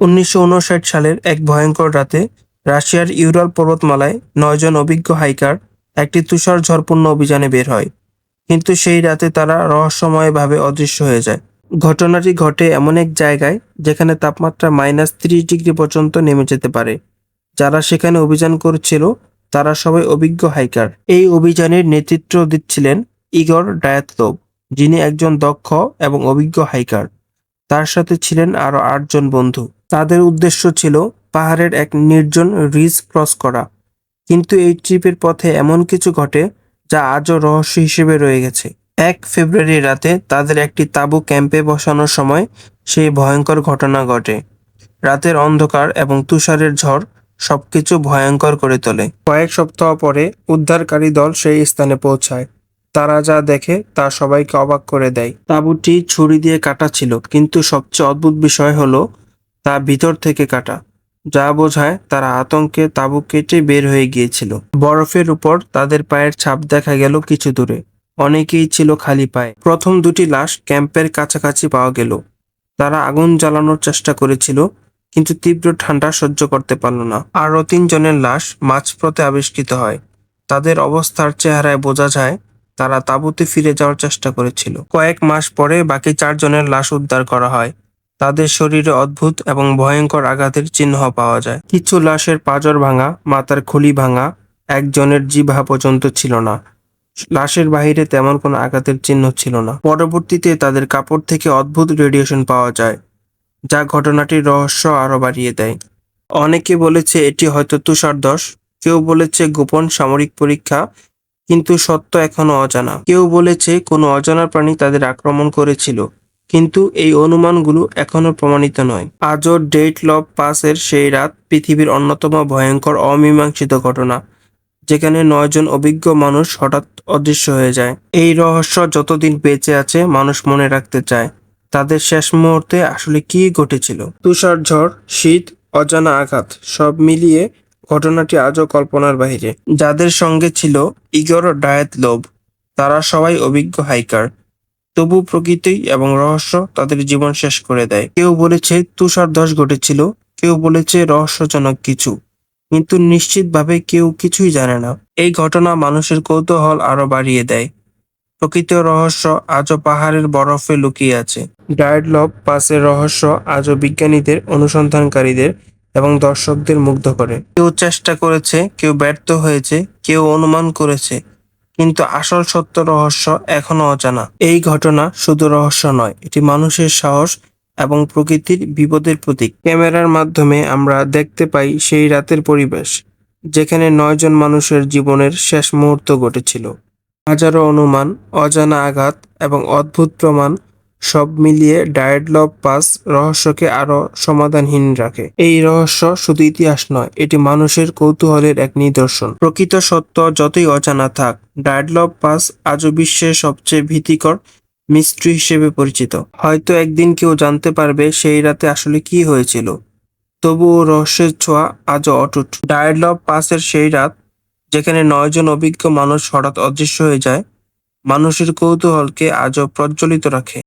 1959 সালের এক ভয়ঙ্কর রাতে রাশিয়ার ইউরাল পর্বতমালায় 9 জন অভিজ্ঞ হাইকার একটি তুষার ঝড়পূর্ণ অভিযানে বের হয়। কিন্তু সেই রাতে তারা রহস্যময়ভাবে অদৃশ্য হয়ে যায়। ঘটনাটি ঘটে এমন এক জায়গায় যেখানে তাপমাত্রা -30 ডিগ্রি পর্যন্ত নেমে যেতে পারে। যারা সেখানে অভিযান করছিল তারা সবাই অভিজ্ঞ হাইকার। এই অভিযানের নেতৃত্ব দিচ্ছিলেন ইগর ডায়াতলোভ, যিনি একজন দক্ষ এবং অভিজ্ঞ হাইকার। তার সাথে ছিলেন আরও 8 জন বন্ধু। তাদের উদ্দেশ্য ছিল পাহাড়ের এক নির্জন রিজ ক্রস করা। কিন্তু এই ট্রিপের পথে এমন কিছু ঘটে যা আজও রহস্য হিসেবে রয়ে গেছে। 1 ফেব্রুয়ারি রাতে তাদের একটি তাঁবু ক্যাম্পে বসানোর সময় সেই ভয়ঙ্কর ঘটনা ঘটে। রাতের অন্ধকার এবং তুষারের ঝড় সবকিছু ভয়ঙ্কর করে তোলে। কয়েক সপ্তাহ পরে উদ্ধারকারী দল সেই স্থানে পৌঁছায়। তারা যা দেখে তা সবাইকে অবাক করে দেয়। তাঁবুটি ছুরি দিয়ে কাটা ছিল, কিন্তু সবচেয়ে অদ্ভুত বিষয় হলো তা ভিতর থেকে কাটা, যা বোঝায় তারা আতঙ্কে তাঁবু কেটে বের হয়ে গিয়েছিল। বরফের উপর তাদের পায়ের ছাপ দেখা গেল কিছু দূরে। অনেকেই ছিল খালি পায়ে। প্রথম 2টি লাশ ক্যাম্পের কাছাকাছি পাওয়া গেল। তারা আগুন জ্বালানোর চেষ্টা করেছিল, কিন্তু তীব্র ঠান্ডা সহ্য করতে পারল না। আরও 3 জনের লাশ মাঝপথে আবিষ্কৃত হয়। তাদের অবস্থার চেহারায় বোঝা যায় তারা তাঁবুতে ফিরে যাওয়ার চেষ্টা করেছিল। কয়েক মাস পরে বাকি 4 জনের লাশ উদ্ধার করা হয়। তাদের শরীরে অদ্ভুত এবং ভয়ঙ্কর আঘাতের চিহ্ন পাওয়া যায়। কিছু লাশের পাঁজর ভাঙা, মাথার খুলি ভাঙা, একজনের জিহ্বা পর্যন্ত ছিল না। লাশের বাহিরে তেমন কোনো আঘাতের চিহ্ন ছিল না। পরবর্তীতে তাদের কাপড় থেকে অদ্ভুত রেডিয়েশন পাওয়া যায়, যা ঘটনাটির রহস্য আরও বাড়িয়ে দেয়। অনেকে বলেছে এটি হয়তো তুষারধস, কেউ বলেছে গোপন সামরিক পরীক্ষা, কিন্তু সত্য এখনো অজানা। কেউ বলেছে কোনো অজানা প্রাণী তাদের আক্রমণ করেছিল, কিন্তু এই অনুমানগুলো এখনো প্রমাণিত নয়। আজও ডেইটলভ পাসের সেই রাত পৃথিবীর অন্যতম ভয়ঙ্কর অমীমাংসিত ঘটনা, যেখানে 9 জন অভিজ্ঞ মানুষ হঠাৎ অদৃশ্য হয়ে যায়। এই রহস্য যতদিন বেঁচে আছে মানুষ মনে রাখতে চায় তাদের শেষ মুহূর্তে আসলে কী ঘটেছিল। তুষার ঝড়, শীত, অজানা আঘাত, সব মিলিয়ে ঘটনাটি আজও কল্পনার বাইরে। যাদের সঙ্গে ছিল ইগর ডায়াতলোভ, তারা সবাই অভিজ্ঞ হাইকার। তবু প্রকৃতি এবং রহস্য তাদের জীবন শেষ করে দেয়। কেউ বলেছে তুষারধস ঘটেছিল, কেউ বলেছে রহস্যজনক কিছু, কিন্তু নিশ্চিতভাবে কেউ কিছুই জানে না। এই ঘটনা মানুষের কৌতূহল আরো বাড়িয়ে দেয়। প্রকৃত রহস্য আজও পাহাড়ের বরফে লুকিয়ে আছে। ডায়াতলোভ পাসের রহস্য আজও বিজ্ঞানীদের, অনুসন্ধানকারীদের এবং দর্শকদের মুগ্ধ করে। কেউ চেষ্টা করেছে, কেউ ব্যর্থ হয়েছে, কেউ অনুমান করেছে, কিন্তু আসল সত্য রহস্য এখনো অজানা। এই ঘটনা শুধু রহস্য নয়, এটি মানুষের সাহস এবং প্রকৃতির বিপদের প্রতীক। ক্যামেরার মাধ্যমে আমরা দেখতে পাই সেই রাতের পরিবেশ, যেখানে 9 জন মানুষের জীবনের শেষ মুহূর্ত ঘটেছিল। হাজারো অনুমান, অজানা আঘাত এবং অদ্ভুত প্রমাণ, সব মিলিয়ে ডায়াতলোভ পাস রহস্যকে আরো সমাধানহীন রাখে। এই রহস্য শুধু ইতিহাস নয়, এটি মানুষের কৌতূহলের এক নিদর্শন। প্রকৃত সত্য যতই অজানা থাক, ডায়াতলোভ পাস আজও বিশ্বের সবচেয়ে ভীতিকর মিস্ট্রি হিসেবে পরিচিত। হয়তো একদিন কেউ জানতে পারবে সেই রাতে আসলে কি হয়েছিল। তবুও রহস্যের ছোঁয়া আজও অটুট। ডায়াতলোভ পাসের সেই রাত, যেখানে 9 জন অভিজ্ঞ মানুষ হঠাৎ অদৃশ্য হয়ে যায়, মানুষের কৌতূহলকে আজও প্রজ্বলিত রাখে।